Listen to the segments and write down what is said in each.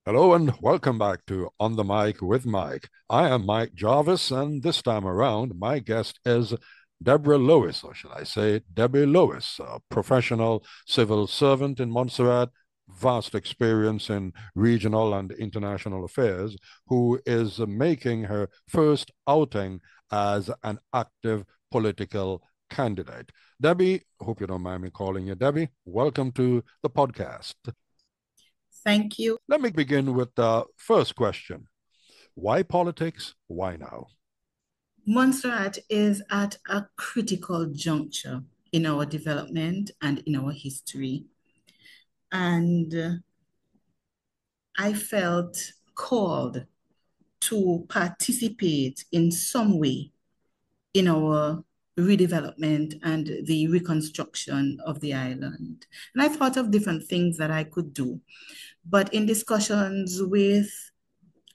Hello and welcome back to On the Mic with Mike. I am Mike Jarvis, and this time around, my guest is Debra Lewis, or should I say Debbie Lewis, a professional civil servant in Montserrat, vast experience in regional and international affairs, who is making her first outing as an active political candidate. Debbie, hope you don't mind me calling you Debbie. Welcome to the podcast. Thank you. Let me begin with the first question. Why politics? Why now? Montserrat is at a critical juncture in our development and in our history. And I felt called to participate in some way in our redevelopment and the reconstruction of the island. And I thought of different things that I could do. But in discussions with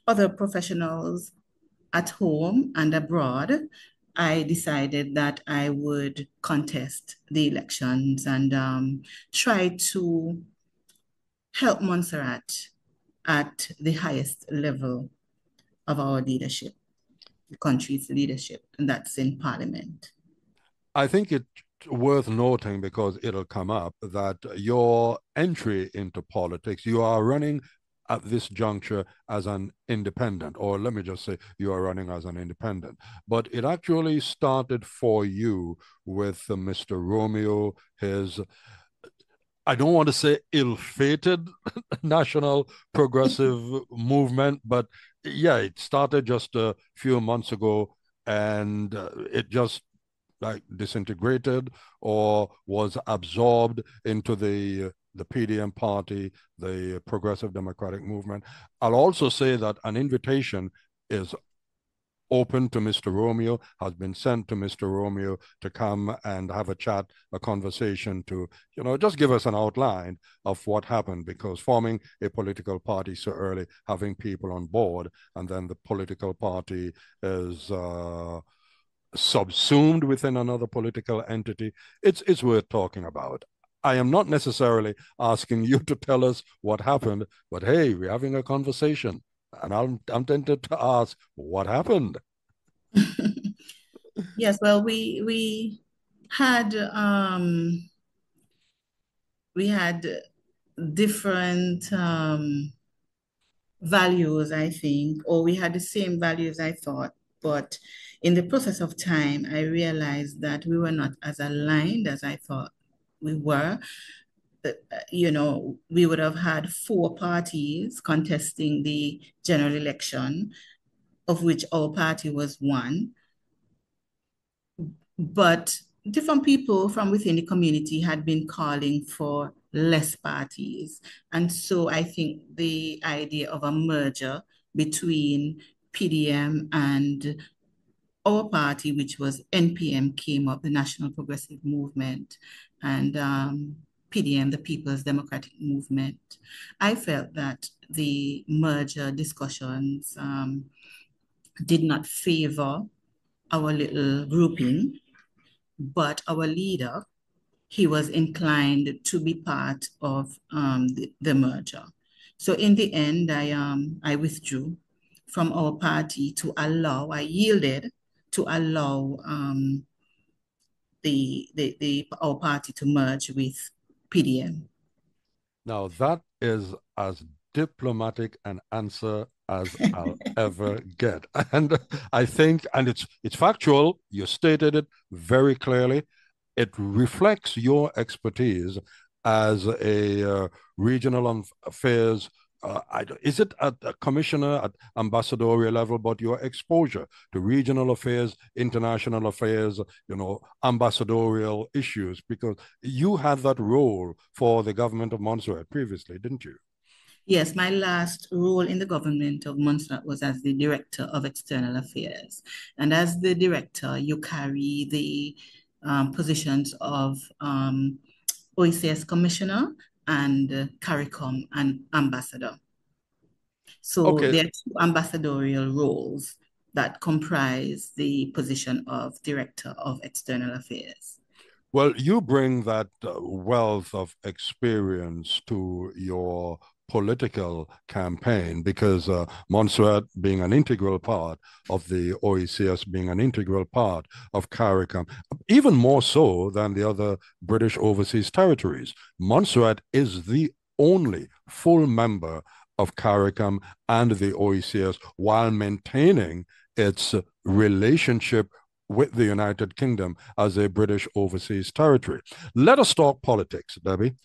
other professionals at home and abroad, I decided that I would contest the elections and try to help Montserrat at the highest level of our leadership, the country's leadership, and that's in Parliament. I think it's worth noting because it'll come up that your entry into politics, you are running at this juncture as an independent, or let me just say you are running as an independent. But it actually started for you with Mr. Romeo, his I don't want to say ill-fated national progressive movement, but yeah, it started just a few months ago and it just like disintegrated or was absorbed into the PDM party, the Progressive Democratic Movement. I'll also say that an invitation is open to Mr. Romeo, has been sent to Mr. Romeo to come and have a chat, a conversation to, just give us an outline of what happened because forming a political party so early, having people on board, and then the political party is subsumed within another political entity, it's worth talking about. I am not necessarily asking you to tell us what happened, but hey, we're having a conversation. And I'm tempted to ask, what happened? Yes, well, had we had different values, I think, or we had the same values, I thought. But in the process of time, I realized that we were not as aligned as I thought we were. We would have had four parties contesting the general election, of which our party was one. But different people from within the community had been calling for less parties. And so I think the idea of a merger between PDM and our party, which was NPM, came up, the National Progressive Movement, and PDM, the People's Democratic Movement. I felt that the merger discussions did not favor our little grouping, but our leader, he was inclined to be part of the merger. So in the end, I withdrew from our party I yielded to allow our party to merge with PDM. Now, that is as diplomatic an answer as I'll ever get. And I think, and it's factual, you stated it very clearly. It reflects your expertise as a regional affairs is it at a commissioner at ambassadorial level, but your exposure to regional affairs, international affairs, ambassadorial issues, because you had that role for the government of Montserrat previously, didn't you? Yes, my last role in the government of Montserrat was as the Director of External Affairs. And as the director, you carry the positions of OECS Commissioner and CARICOM and Ambassador. So Okay, there are two ambassadorial roles that comprise the position of Director of External Affairs. Well, you bring that wealth of experience to your political campaign because Montserrat being an integral part of the OECS, being an integral part of CARICOM, even more so than the other British overseas territories. Montserrat is the only full member of CARICOM and the OECS while maintaining its relationship with the United Kingdom as a British overseas territory. Let us talk politics, Debbie.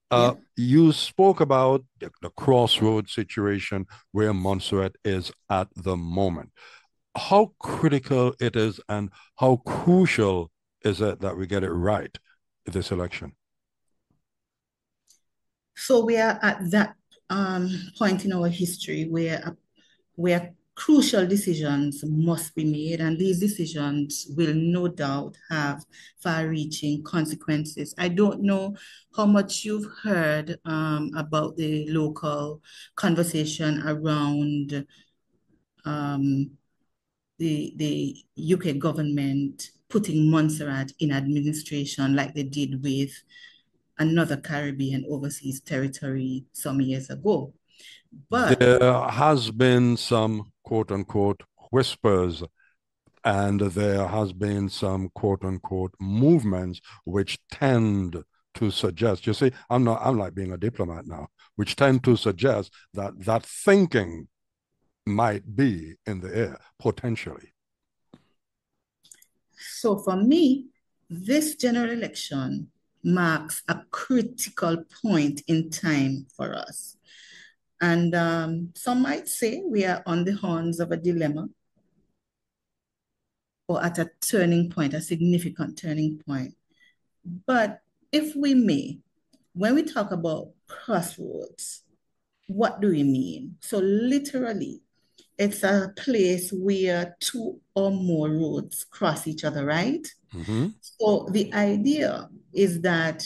Yeah. You spoke about the crossroads situation where Montserrat is at the moment. How critical it is and how crucial is it that we get it right this election? So we are at that point in our history where crucial decisions must be made, and these decisions will no doubt have far-reaching consequences. I don't know how much you've heard about the local conversation around um, the UK government putting Montserrat in administration like they did with another Caribbean overseas territory some years ago. But There has been some quote unquote whispers and there has been some quote unquote movements which tend to suggest, you see, I'm like being a diplomat now, which tend to suggest that that thinking might be in the air potentially. so for me, this general election marks a critical point in time for us. And some might say we are on the horns of a dilemma or at a turning point, a significant turning point. But if we may, when we talk about crossroads, what do we mean? So, literally, it's a place where two or more roads cross each other, right? Mm-hmm. So, the idea is that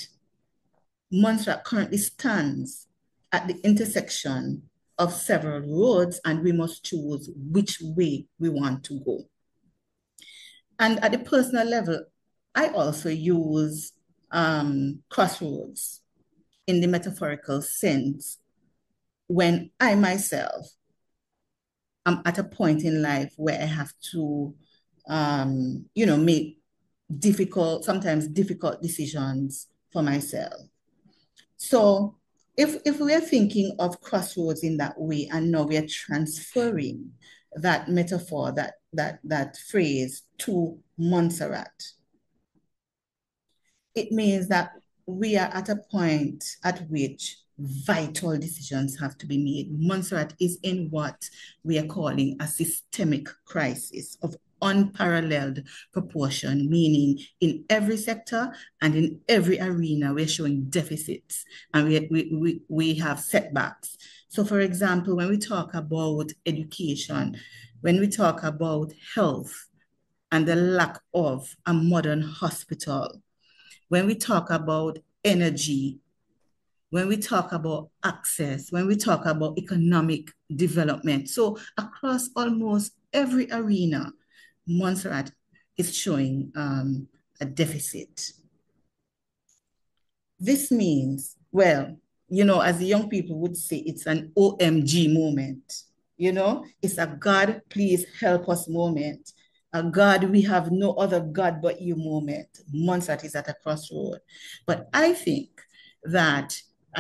Montserrat currently stands at the intersection of several roads, and we must choose which way we want to go. And at the personal level, I also use crossroads in the metaphorical sense when I myself am at a point in life where I have to, make sometimes difficult decisions for myself. So if we're thinking of crossroads in that way, and now we're transferring that metaphor, that phrase to Montserrat, it means that we are at a point at which vital decisions have to be made. Montserrat is in what we are calling a systemic crisis of unparalleled proportion, meaning in every sector and in every arena, we're showing deficits and we have setbacks. So, for example, when we talk about education, when we talk about health and the lack of a modern hospital, when we talk about energy, when we talk about access, when we talk about economic development. So across almost every arena, Montserrat is showing a deficit. This means, well, as the young people would say, it's an OMG moment. It's a God, please help us moment. A God, we have no other God but you moment. Montserrat is at a crossroad. But I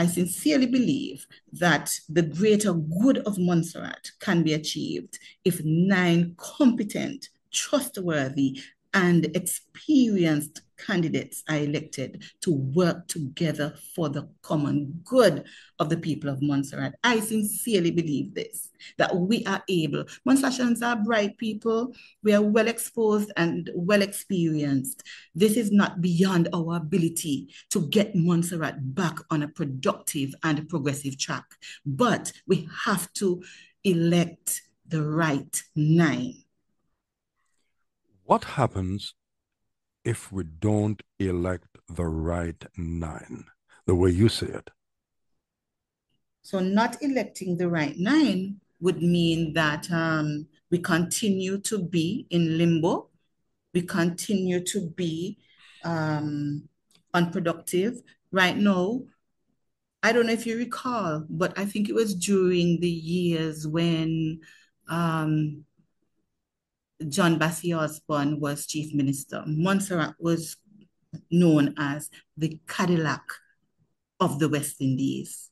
sincerely believe that the greater good of Montserrat can be achieved if 9 competent, trustworthy, and experienced candidates are elected to work together for the common good of the people of Montserrat. I sincerely believe this, that we are able. Montserratians are bright people. We are well exposed and well experienced. This is not beyond our ability to get Montserrat back on a productive and progressive track. But we have to elect the right 9. What happens if we don't elect the right 9, the way you see it? So not electing the right 9 would mean that we continue to be in limbo. We continue to be unproductive. Right now, I don't know if you recall, but I think it was during the years when um, John Bassey Osborne was chief minister. Montserrat was known as the Cadillac of the West Indies.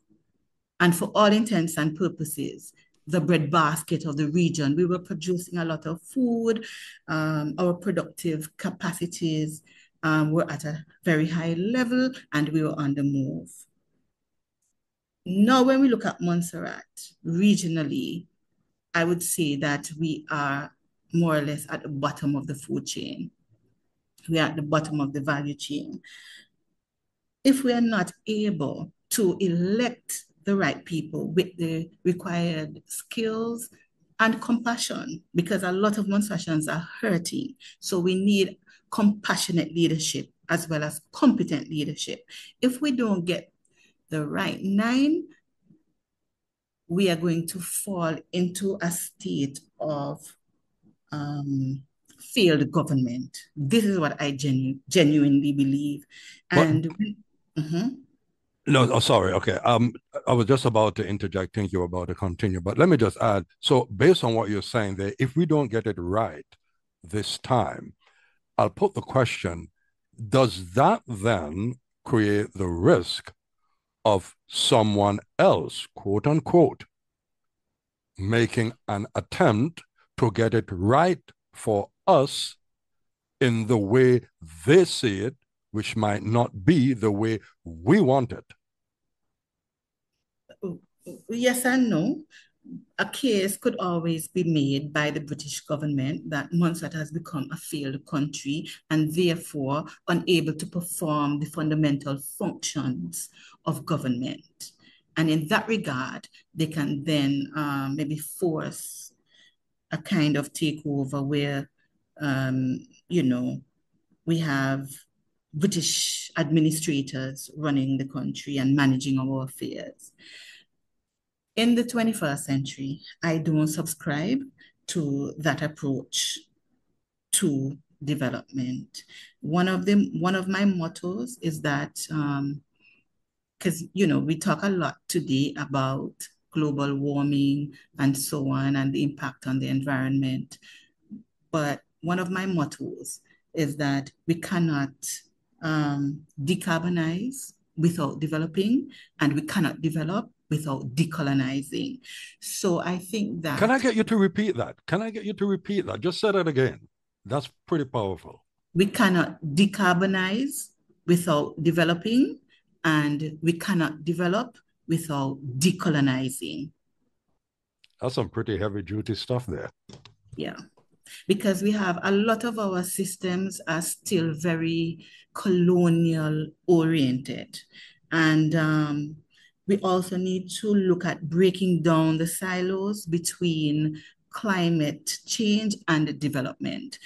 And for all intents and purposes, the breadbasket of the region, we were producing a lot of food. Our productive capacities were at a very high level, and we were on the move. Now, when we look at Montserrat regionally, I would say that we are more or less at the bottom of the food chain. We are at the bottom of the value chain. If we are not able to elect the right people with the required skills and compassion, because a lot of Monserratians are hurting. So we need compassionate leadership as well as competent leadership. If we don't get the right nine, we are going to fall into a state of failed government. This is what I genuinely believe. But And mhm. no, oh, sorry. Okay. I was just about to interject. Think you were about to continue, but let me just add. So, based on what you're saying there, if we don't get it right this time, I'll put the question: does that then create the risk of someone else, quote unquote, making an attempt to get it right for us in the way they see it, which might not be the way we want it? Yes and no. A case could always be made by the British government that Montserrat has become a failed country and therefore unable to perform the fundamental functions of government. And in that regard, they can then maybe force a kind of takeover where, um, you know, we have British administrators running the country and managing our affairs. In the 21st century, I don't subscribe to that approach to development. One of my mottos is that because we talk a lot today about global warming and so on and the impact on the environment. But one of my mottos is that we cannot decarbonize without developing, and we cannot develop without decolonizing. So I think Can I that get you to repeat that? Can I get you to repeat that? Just say that again. That's pretty powerful. we cannot decarbonize without developing, and we cannot develop without decolonizing. That's some pretty heavy duty stuff there. Yeah. Because we have a lot of our systems are still very colonial oriented. And we also need to look at breaking down the silos between climate change and development.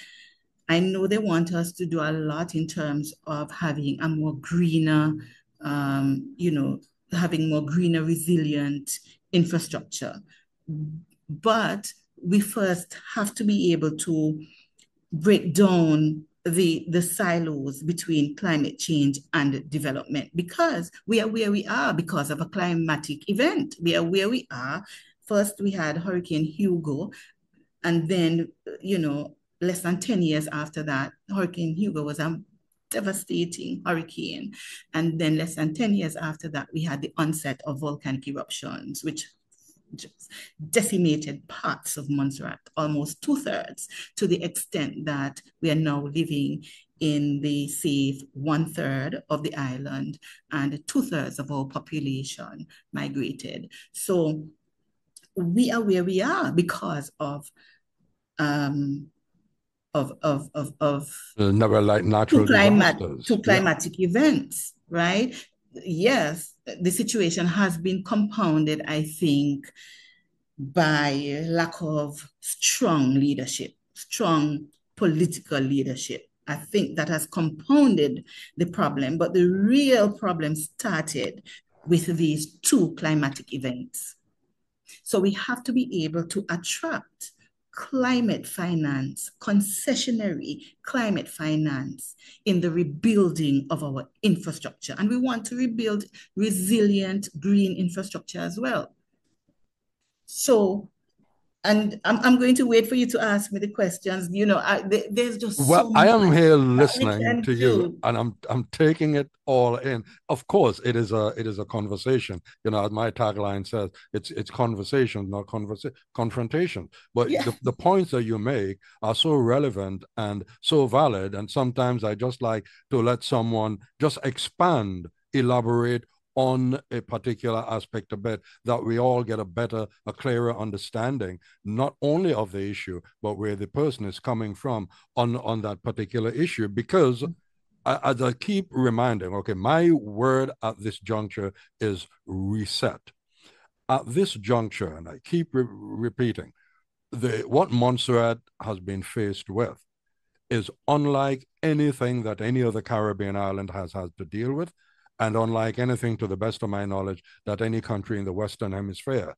I know they want us to do a lot in terms of having a more greener, having more greener, resilient infrastructure. But we first have to be able to break down the silos between climate change and development, because we are where we are because of a climatic event. We are where we are. First, we had Hurricane Hugo, and then, less than 10 years after that, Hurricane Hugo was a devastating hurricane. And then less than 10 years after that, we had the onset of volcanic eruptions, which just decimated parts of Montserrat, almost two-thirds, to the extent that we are now living in the safe one-third of the island, and two-thirds of our population migrated. So we are where we are because of Never like natural disasters. two Yeah. climatic events, right? Yes, the situation has been compounded, I think, by lack of strong leadership, strong political leadership. I think that has compounded the problem, but the real problem started with these two climatic events. So we have to be able to attract climate finance, concessionary climate finance in the rebuilding of our infrastructure. And we want to rebuild resilient green infrastructure as well. So, and I'm going to wait for you to ask me the questions. There's just Well, so I am much here that we listening can to you, do. and I'm taking it all in. Of course, it is a conversation. As my tagline says, it's conversation, not confrontation. But Yeah. the points that you make are so relevant and so valid, and sometimes I just like to let someone just expand, elaborate on a particular aspect a bit, that we all get a clearer understanding, not only of the issue, but where the person is coming from on that particular issue. Because as I keep reminding, okay, my word at this juncture is reset. At this juncture, and I keep repeating, what Montserrat has been faced with is unlike anything that any other Caribbean island has had to deal with, and unlike anything, to the best of my knowledge, that any country in the Western Hemisphere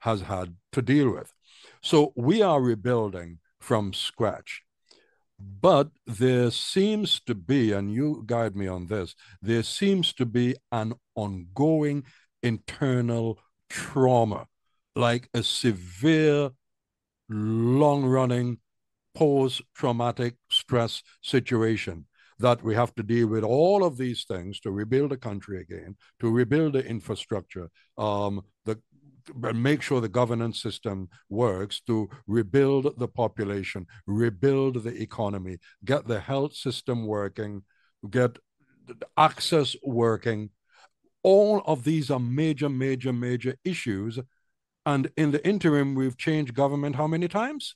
has had to deal with. So we are rebuilding from scratch. But there seems to be, and you guide me on this, there seems to be an ongoing internal trauma, like a severe, long running post traumatic stress situation, that we have to deal with all of these things to rebuild the country again, to rebuild the infrastructure, the make sure the governance system works, to rebuild the population, rebuild the economy, get the health system working, get access working. All of these are major, major, major issues. And in the interim, we've changed government how many times?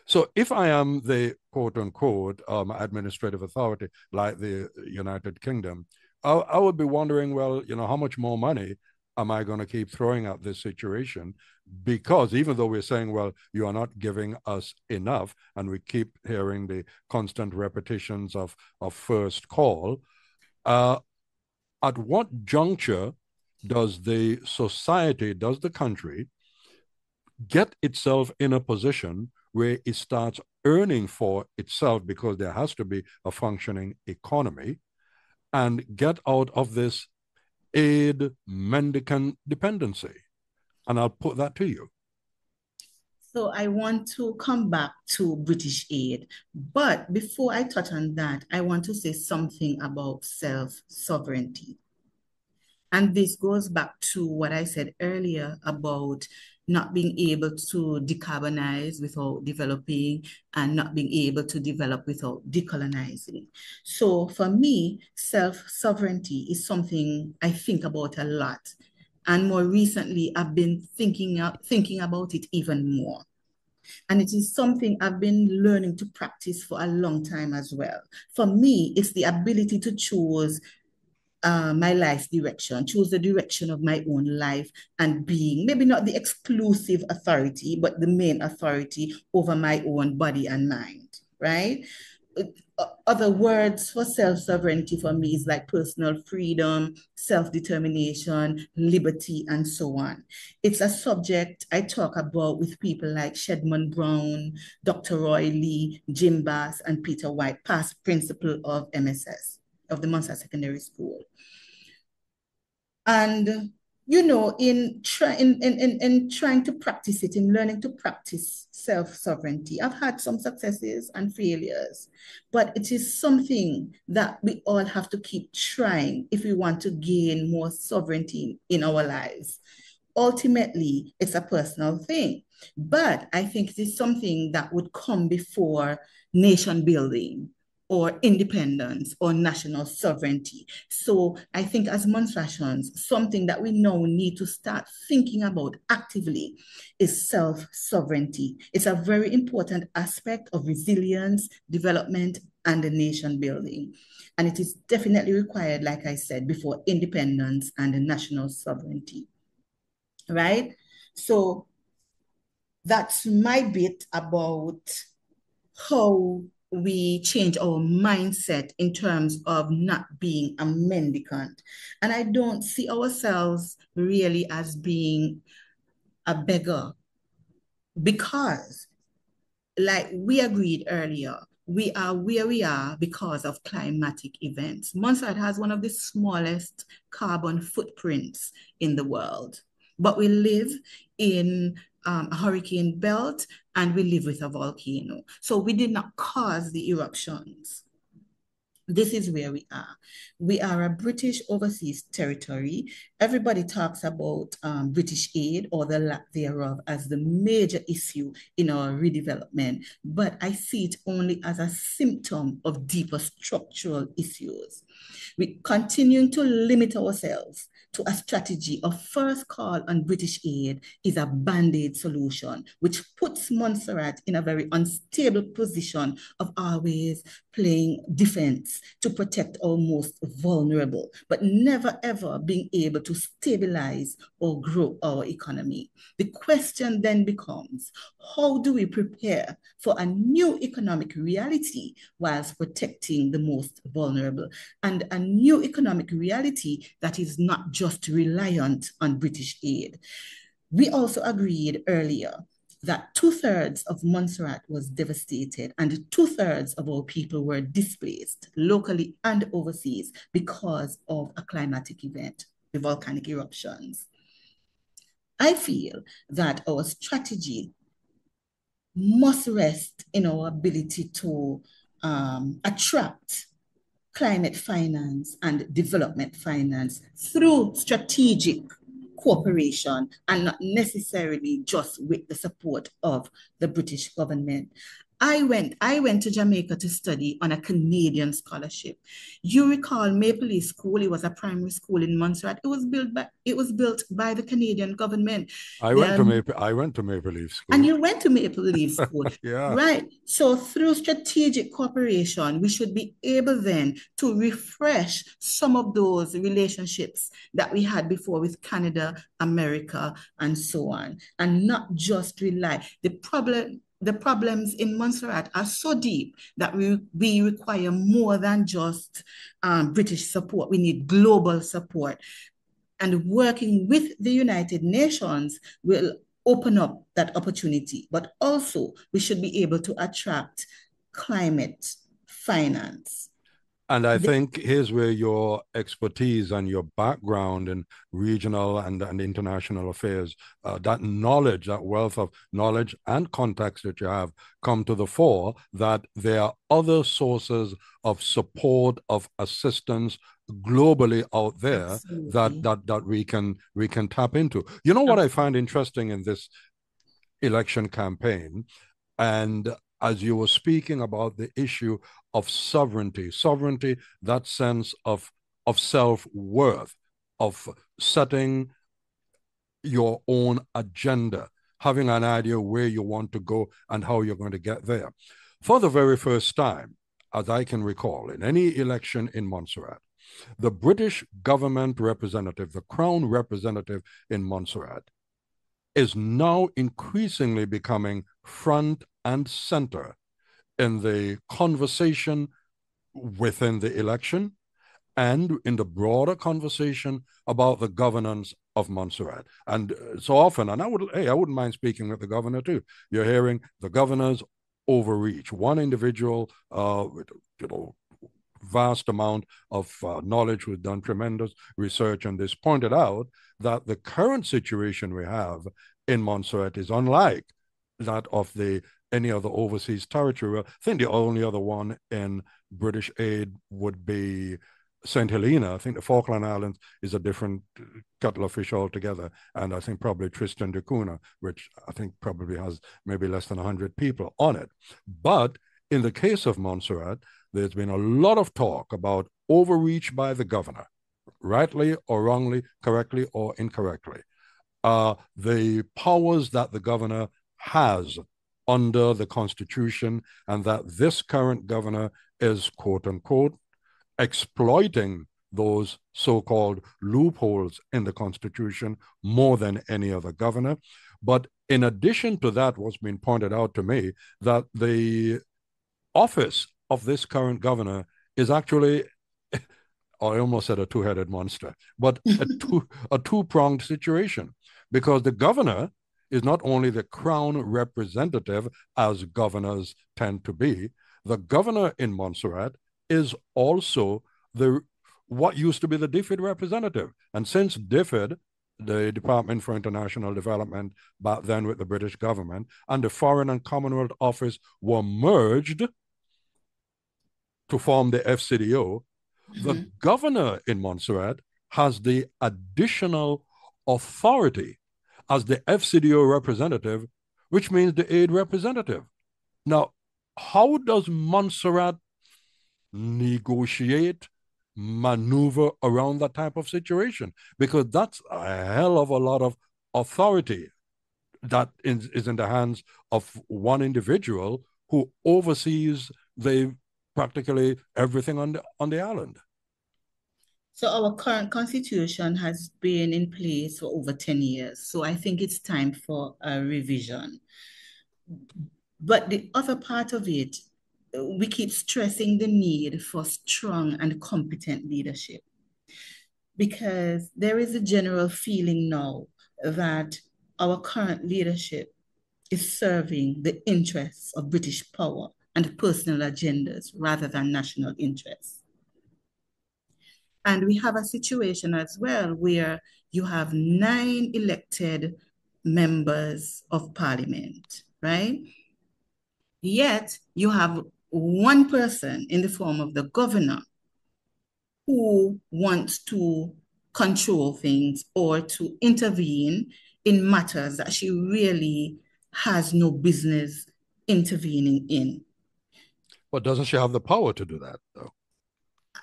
So if I am the quote unquote administrative authority like the United Kingdom, I would be wondering, well, how much more money am I going to keep throwing at this situation? Because even though we're saying, well, you are not giving us enough, and we keep hearing the constant repetitions of first call, uh, at what juncture does the society, does the country get itself in a position where it starts earning for itself, because there has to be a functioning economy, and get out of this aid mendicant dependency? And I'll put that to you. So I want to come back to British aid. But before I touch on that, I want to say something about self-sovereignty. And this goes back to what I said earlier about not being able to decarbonize without developing, and not being able to develop without decolonizing. So for me, self-sovereignty is something I think about a lot. And more recently, I've been thinking about it even more. And it is something I've been learning to practice for a long time as well. For me, it's the ability to choose my life direction, choose the direction of my own life, and being maybe not the exclusive authority, but the main authority over my own body and mind, right? Other words for self-sovereignty for me is like personal freedom, self-determination, liberty, and so on. It's a subject I talk about with people like Shedman Brown, Dr. Roy Lee, Jim Bass, and Peter White, past principal of MSS, of the Montserrat Secondary School. And in trying to practice it, in learning to practice self-sovereignty, I've had some successes and failures, but it is something that we all have to keep trying if we want to gain more sovereignty in our lives. Ultimately, it's a personal thing, but I think it is something that would come before nation building or independence or national sovereignty. So I think as Montserratians, something that we now need to start thinking about actively is self-sovereignty. It's a very important aspect of resilience, development, and the nation building. And it is definitely required, like I said, before independence and the national sovereignty, right? So that's my bit about how we change our mindset in terms of not being a mendicant. And I don't see ourselves really as being a beggar, because like we agreed earlier, we are where we are because of climatic events. Montserrat has one of the smallest carbon footprints in the world, but we live in a hurricane belt and we live with a volcano. So we did not cause the eruptions. This is where we are. We are a British overseas territory. Everybody talks about British aid or the lack thereof as the major issue in our redevelopment, but I see it only as a symptom of deeper structural issues. We continuing to limit ourselves to a strategy of first call on British aid is a band-aid solution, which puts Montserrat in a very unstable position of always playing defense to protect our most vulnerable, but never ever being able to stabilize or grow our economy. The question then becomes, how do we prepare for a new economic reality whilst protecting the most vulnerable, and a new economic reality that is not just reliant on British aid? We also agreed earlier that two-thirds of Montserrat was devastated and two-thirds of our people were displaced locally and overseas because of a climatic event, the volcanic eruptions. I feel that our strategy must rest in our ability to attract climate finance and development finance through strategic cooperation and not necessarily just with the support of the British government. I went to Jamaica to study on a Canadian scholarship. You recall Maple Leaf School, it was a primary school in Montserrat. It was built by the Canadian government. I went to Maple Leaf And School. you went to Maple Leaf School, Yeah. right? So through strategic cooperation, we should be able then to refresh some of those relationships that we had before with Canada, America, and so on, and not just rely. The problems in Montserrat are so deep that we require more than just British support. We need global support. And working with the United Nations will open up that opportunity. But also, we should be able to attract climate finance. And I think here's where your expertise and your background in regional and international affairs, that knowledge, that wealth of knowledge and context that you have come to the fore, that there are other sources of support, of assistance globally out there that Absolutely. that we can tap into. You know what I find Absolutely. interesting in this election campaign, and as you were speaking about the issue of sovereignty, that sense of self-worth, of setting your own agenda, having an idea where you want to go and how you're going to get there. For the very first time, as I can recall, in any election in Montserrat, the British government representative, the Crown representative in Montserrat, is now increasingly becoming front and center in the conversation within the election and in the broader conversation about the governance of Montserrat. And so often, and I wouldn't mind speaking with the governor too. You're hearing the governor's overreach. One individual with vast amount of knowledge who's done tremendous research on this pointed out that the current situation we have in Montserrat is unlike that of the any other overseas territory. I think the only other one in British aid would be St. Helena. I think the Falkland Islands is a different kettle of fish altogether. And I think probably Tristan da Cunha, which I think probably has maybe less than 100 people on it. But in the case of Montserrat, there's been a lot of talk about overreach by the governor, rightly or wrongly, correctly or incorrectly. The powers that the governor has under the Constitution, and that this current governor is, quote unquote, exploiting those so-called loopholes in the Constitution more than any other governor. But in addition to that, what's been pointed out to me, that the office of this current governor is actually, I almost said a two-headed monster, but a two-pronged situation, because the governor is not only the crown representative, as governors tend to be, the governor in Montserrat is also the what used to be the DFID representative. And since DFID, the Department for International Development, back then with the British government, and the Foreign and Commonwealth Office were merged to form the FCDO, the governor in Montserrat has the additional authority as the FCDO representative, which means the aid representative. Now, how does Montserrat negotiate, maneuver around that type of situation? Because that's a hell of a lot of authority that is in the hands of one individual who oversees the practically everything on the island. So our current constitution has been in place for over 10 years. So I think it's time for a revision. But the other part of it, we keep stressing the need for strong and competent leadership, because there is a general feeling now that our current leadership is serving the interests of British power and personal agendas rather than national interests. And we have a situation as well where you have 9 elected members of parliament, right? Yet you have one person in the form of the governor who wants to control things or to intervene in matters that she really has no business intervening in. But doesn't she have the power to do that, though?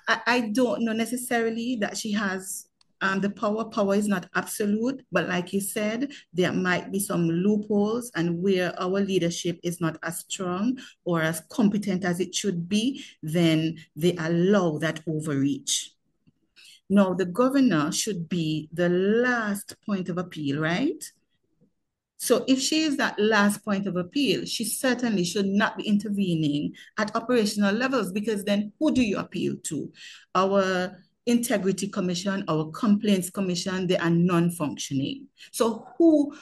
I don't know necessarily that she has the power. Power is not absolute, but like you said, there might be some loopholes, and where our leadership is not as strong or as competent as it should be, then they allow that overreach. Now, the governor should be the last point of appeal, right? So if she is that last point of appeal, she certainly should not be intervening at operational levels, because then who do you appeal to? Our integrity commission, our complaints commission, they are non-functioning. So who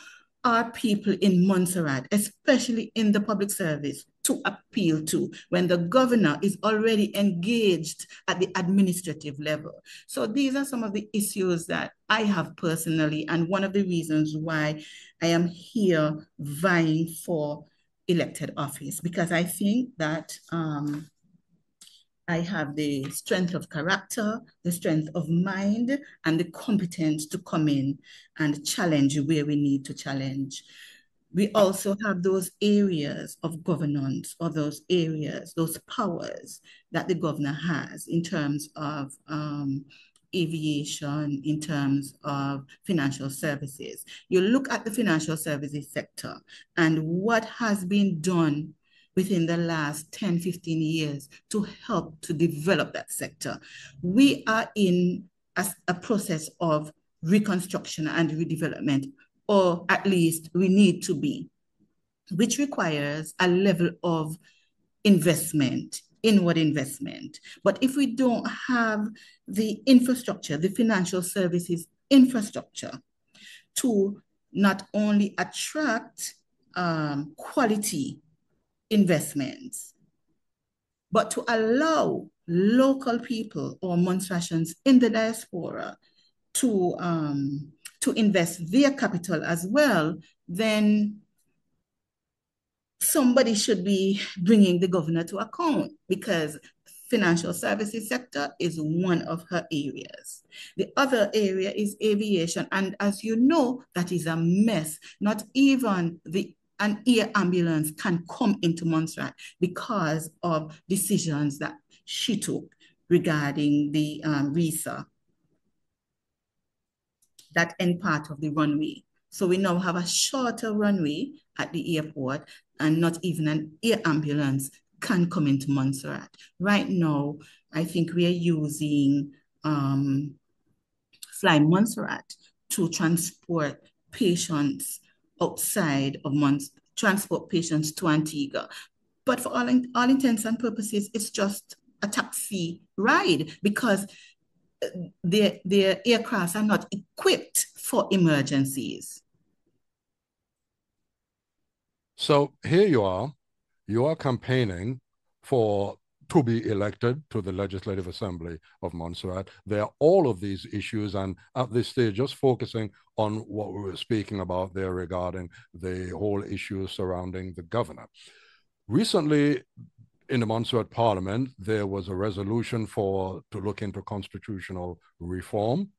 are people in Montserrat, especially in the public service, to appeal to when the governor is already engaged at the administrative level? So these are some of the issues that I have personally, and one of the reasons why I am here vying for elected office, because I think that I have the strength of character, the strength of mind, and the competence to come in and challenge where we need to challenge. We also have those areas of governance, or those areas, those powers that the governor has in terms of aviation, in terms of financial services. You look at the financial services sector and what has been done within the last 10, 15 years to help to develop that sector. We are in a process of reconstruction and redevelopment, or at least we need to be, which requires a level of investment, inward investment. But if we don't have the infrastructure, the financial services infrastructure, to not only attract quality investments, but to allow local people or Montserratians in the diaspora to invest their capital as well, then somebody should be bringing the governor to account, because financial services sector is one of her areas. The other area is aviation. And as you know, that is a mess. Not even an air ambulance can come into Montserrat because of decisions that she took regarding the RISA, that end part of the runway. So we now have a shorter runway at the airport, and not even an air ambulance can come into Montserrat. Right now, I think we are using Fly Montserrat to transport patients outside of transport patients to Antigua. But for all intents and purposes, it's just a taxi ride, because their aircrafts are not equipped for emergencies. So here you are campaigning for to be elected to the Legislative Assembly of Montserrat. There are all of these issues, and at this stage, just focusing on what we were speaking about there regarding the whole issue surrounding the governor. Recently, in the Montserrat Parliament, there was a resolution to look into constitutional reform.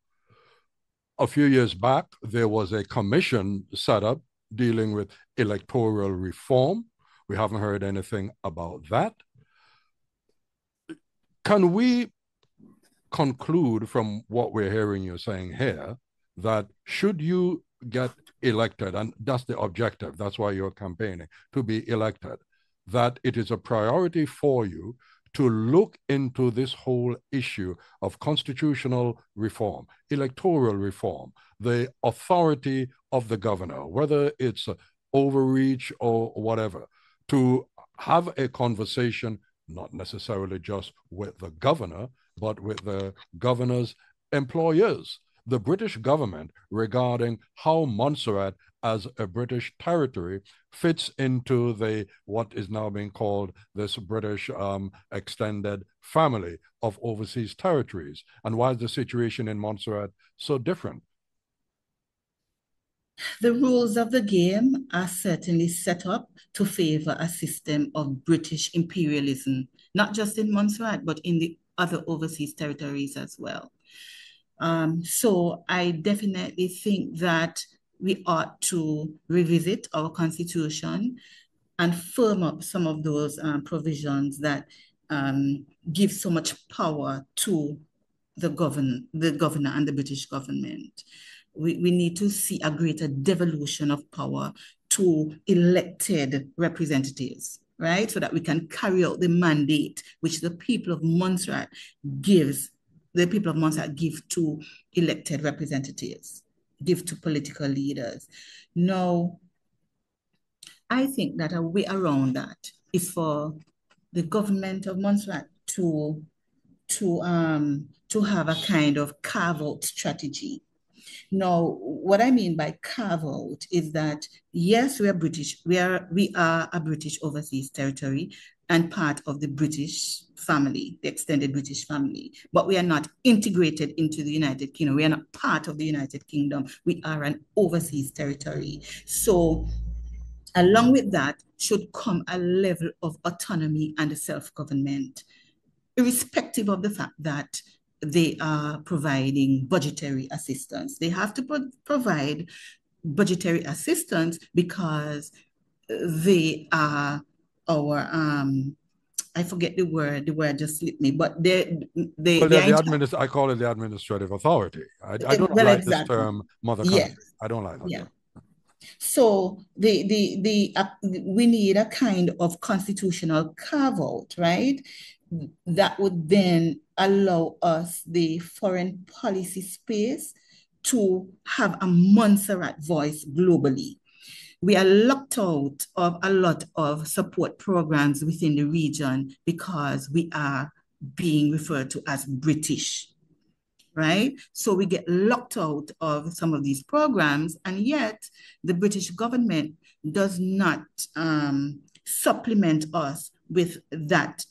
A few years back, there was a commission set up dealing with electoral reform. We haven't heard anything about that. Can we conclude from what we're hearing you saying here that should you get elected, and that's the objective, that's why you're campaigning, to be elected, that it is a priority for you to look into this whole issue of constitutional reform, electoral reform, the authority of the governor, whether it's overreach or whatever, to have a conversation, not necessarily just with the governor, but with the governor's employers, the British government, regarding how Montserrat as a British territory fits into the what is now being called this British extended family of overseas territories, and why is the situation in Montserrat so different? The rules of the game are certainly set up to favor a system of British imperialism, not just in Montserrat, but in the other overseas territories as well. So I definitely think that we ought to revisit our constitution and firm up some of those provisions that give so much power to the governor and the British government. We need to see a greater devolution of power to elected representatives, right? So that we can carry out the mandate which the people of Montserrat give to elected representatives, give to political leaders. Now, I think that a way around that is for the government of Montserrat to have a kind of carve-out strategy. Now, what I mean by carve-out is that yes, we are British. We are a British overseas territory and part of the British family, the extended British family, but we are not integrated into the United Kingdom. We are not part of the United Kingdom. We are an overseas territory. So along with that should come a level of autonomy and self-government, irrespective of the fact that they are providing budgetary assistance. They have to provide budgetary assistance because they are our I forget the word just slipped me, but Well, they are in I call it the administrative authority. I don't well, like this exactly. term mother Yes. country. I don't like that Yeah. term. So we need a kind of constitutional carve out, right? That would then allow us the foreign policy space to have a Montserrat voice globally. We are locked out of a lot of support programs within the region because we are being referred to as British, right? So we get locked out of some of these programs, and yet the British government does not supplement us with that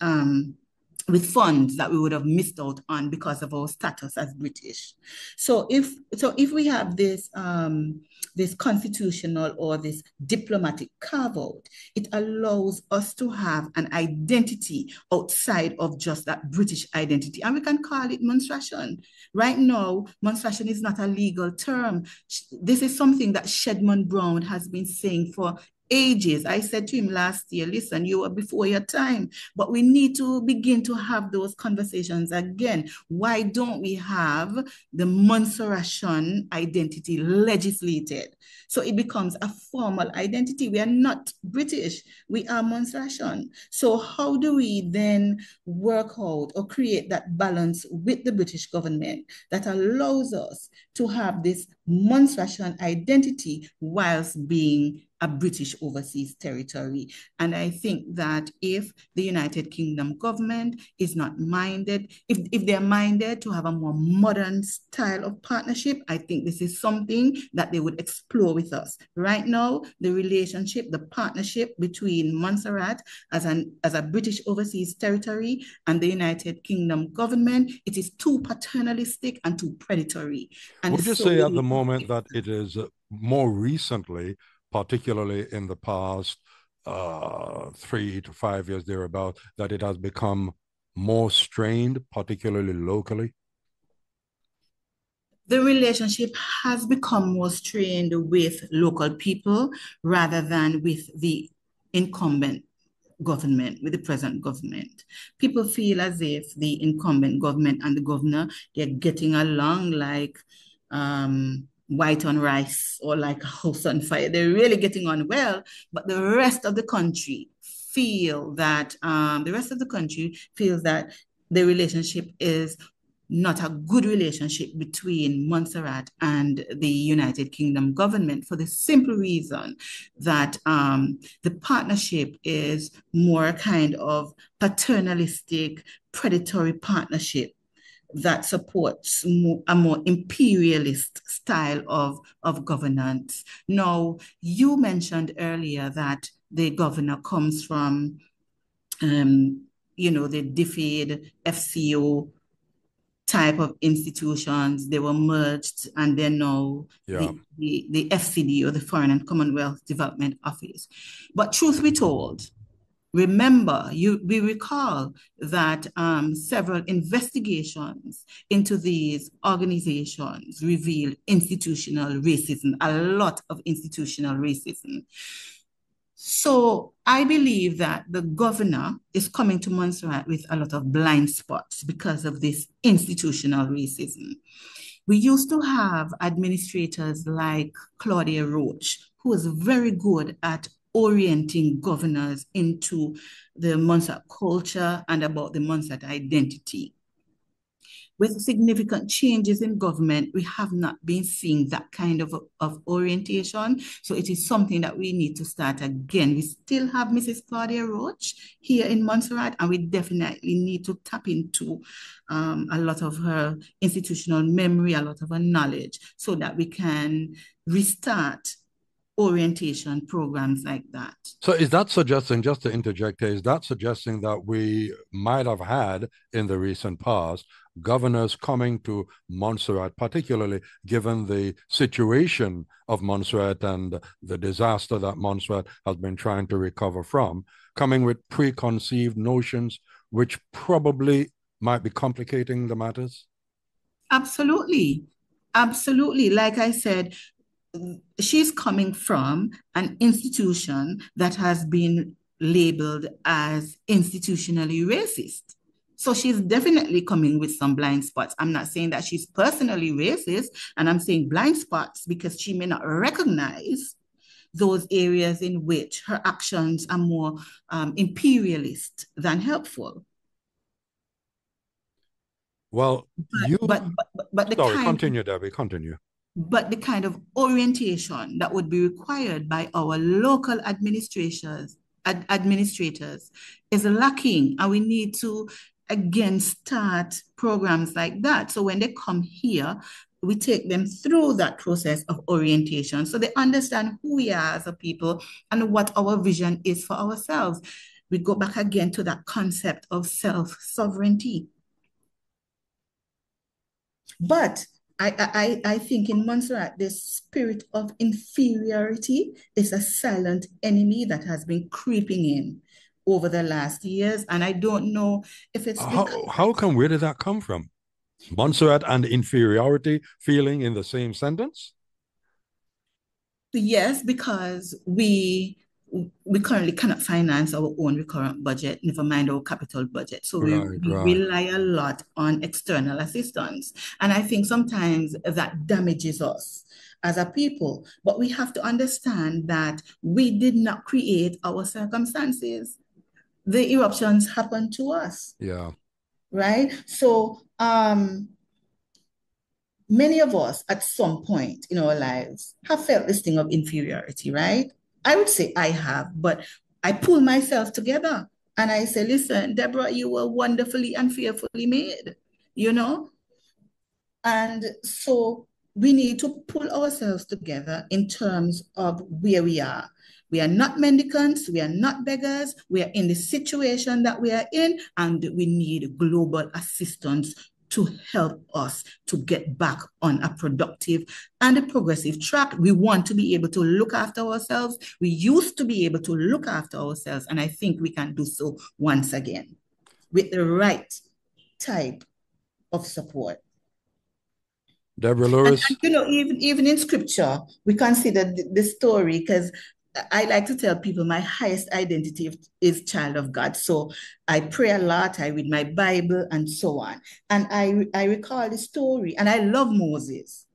with funds that we would have missed out on because of our status as British. So if we have this constitutional or this diplomatic carve out, it allows us to have an identity outside of just that British identity, and we can call it menstruation. Right now, menstruation is not a legal term. This is something that Shedman Brown has been saying for ages. I said to him last year, listen, you were before your time, but we need to begin to have those conversations again. Why don't we have the Montserratian identity legislated? So it becomes a formal identity. We are not British, we are Montserratian. So how do we then work out or create that balance with the British government that allows us to have this Montserratian identity whilst being a British overseas territory. And I think that if the United Kingdom government is not minded, if they're minded to have a more modern style of partnership, I think this is something that they would explore with us. Right now, the relationship, the partnership between Montserrat as a British overseas territory and the United Kingdom government, it is too paternalistic and too predatory. And Would you so say we at the need to moment fix that that. it is more recently, particularly in the past 3 to 5 years thereabout, that it has become more strained, particularly locally? The relationship has become more strained with local people rather than with the incumbent government, with the present government. People feel as if the incumbent government and the governor, they're getting along like white on rice or like a house on fire. They're really getting on well, but the rest of the country feels that the relationship is not a good relationship between Montserrat and the United Kingdom government for the simple reason that the partnership is more a kind of paternalistic, predatory partnership that supports a more imperialist style of governance. Now, you mentioned earlier that the governor comes from, the DFID, FCO type of institutions. They were merged and they're now Yeah. the FCD or the Foreign and Commonwealth Development Office. But truth be told, remember, we recall that several investigations into these organizations revealed institutional racism, a lot of institutional racism. So I believe that the governor is coming to Montserrat with a lot of blind spots because of this institutional racism. We used to have administrators like Claudia Roach, who was very good at orienting governors into the Montserrat culture and about the Montserrat identity. With significant changes in government, we have not been seeing that kind of orientation. So it is something that we need to start again. We still have Mrs. Claudia Roach here in Montserrat, and we definitely need to tap into a lot of her institutional memory, a lot of her knowledge, so that we can restart orientation programs like that. So is that suggesting, just to interject here, is that suggesting that we might have had in the recent past governors coming to Montserrat, particularly given the situation of Montserrat and the disaster that Montserrat has been trying to recover from, coming with preconceived notions, which probably might be complicating the matters? Absolutely. Absolutely. Like I said, she's coming from an institution that has been labeled as institutionally racist. So she's definitely coming with some blind spots. I'm not saying that she's personally racist, and I'm saying blind spots because she may not recognize those areas in which her actions are more imperialist than helpful. Well, you, But the sorry, kind continue, Debbie, continue. but the kind of orientation that would be required by our local administrators is lacking, and we need to again start programs like that. So when they come here, we take them through that process of orientation so they understand who we are as a people and what our vision is for ourselves. We go back again to that concept of self-sovereignty. But I think in Montserrat, this spirit of inferiority is a silent enemy that has been creeping in over the last years. And I don't know if it's because, Where did that come from? Montserrat and inferiority feeling in the same sentence? yes, because we currently cannot finance our own recurrent budget, never mind our capital budget. So Right, we right. rely a lot on external assistance. And I think sometimes that damages us as a people. But we have to understand that we did not create our circumstances. The eruptions happened to us, Yeah. right? So many of us at some point in our lives have felt this thing of inferiority, right? I would say I have, but I pull myself together and I say, listen, Deborah, you were wonderfully and fearfully made, you know? And so we need to pull ourselves together in terms of where we are. We are not mendicants, we are not beggars, we are in the situation that we are in, and we need global assistance to help us to get back on a productive and a progressive track. We want to be able to look after ourselves. We used to be able to look after ourselves, and I think we can do so once again with the right type of support. Debra And Lewis, you know, even in scripture, we consider the story because I like to tell people my highest identity is child of God. So I pray a lot, I read my Bible and so on. And I recall the story, and I love Moses.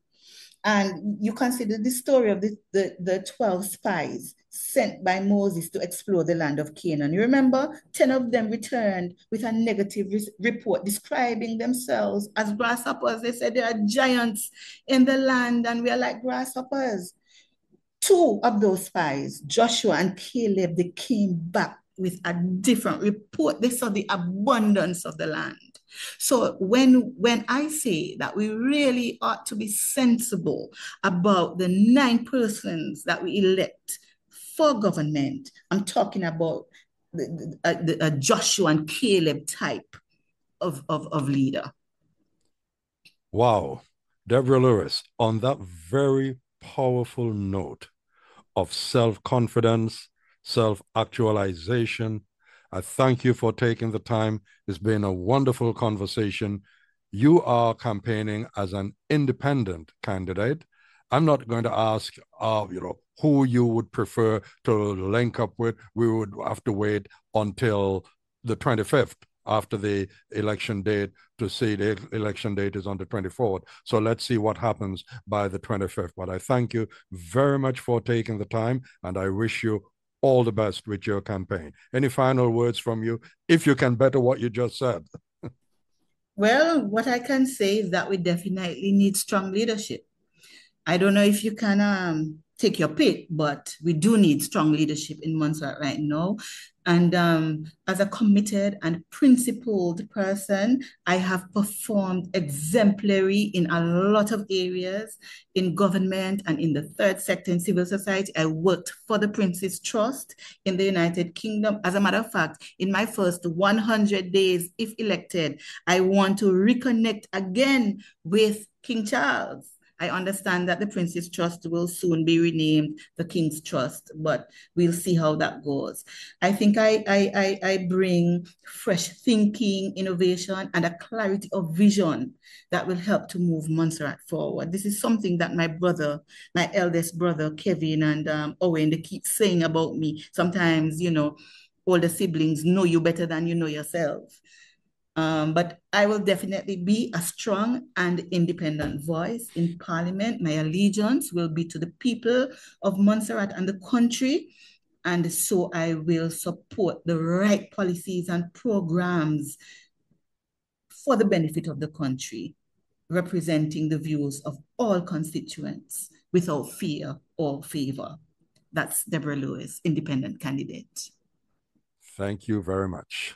And you consider the story of the 12 spies sent by Moses to explore the land of Canaan. You remember? 10 of them returned with a negative report describing themselves as grasshoppers. They said there are giants in the land and we are like grasshoppers. Two of those spies, Joshua and Caleb, they came back with a different report. They saw the abundance of the land. So when I say that we really ought to be sensible about the 9 persons that we elect for government, I'm talking about the Joshua and Caleb type of leader. wow. Debra Lewis, on that very powerful note of self confidence, self actualization, I thank you for taking the time. It's been a wonderful conversation. You are campaigning as an independent candidate. I'm not going to ask, who you would prefer to link up with. We would have to wait until the 25th after the election date to see the election date is on the 24th. So let's see what happens by the 25th. But I thank you very much for taking the time, and I wish you all the best with your campaign. Any final words from you, if you can better what you just said? Well, what I can say is that we definitely need strong leadership. I don't know if you can take your pick, but we do need strong leadership in Montserrat right now. And as a committed and principled person, I have performed exemplary in a lot of areas in government and in the third sector in civil society. I worked for the Prince's Trust in the United Kingdom. As a matter of fact, in my first 100 days, if elected, I want to reconnect again with King Charles. I understand that the Prince's Trust will soon be renamed the King's Trust, but we'll see how that goes. I think I bring fresh thinking, innovation, and a clarity of vision that will help to move Montserrat forward. This is something that my brother, my eldest brother, Kevin, and Owen, they keep saying about me. Sometimes, you know, older siblings know you better than you know yourself. But I will definitely be a strong and independent voice in Parliament. My allegiance will be to the people of Montserrat and the country. And so I will support the right policies and programs for the benefit of the country, representing the views of all constituents without fear or favor. That's Debra Lewis, independent candidate. Thank you very much.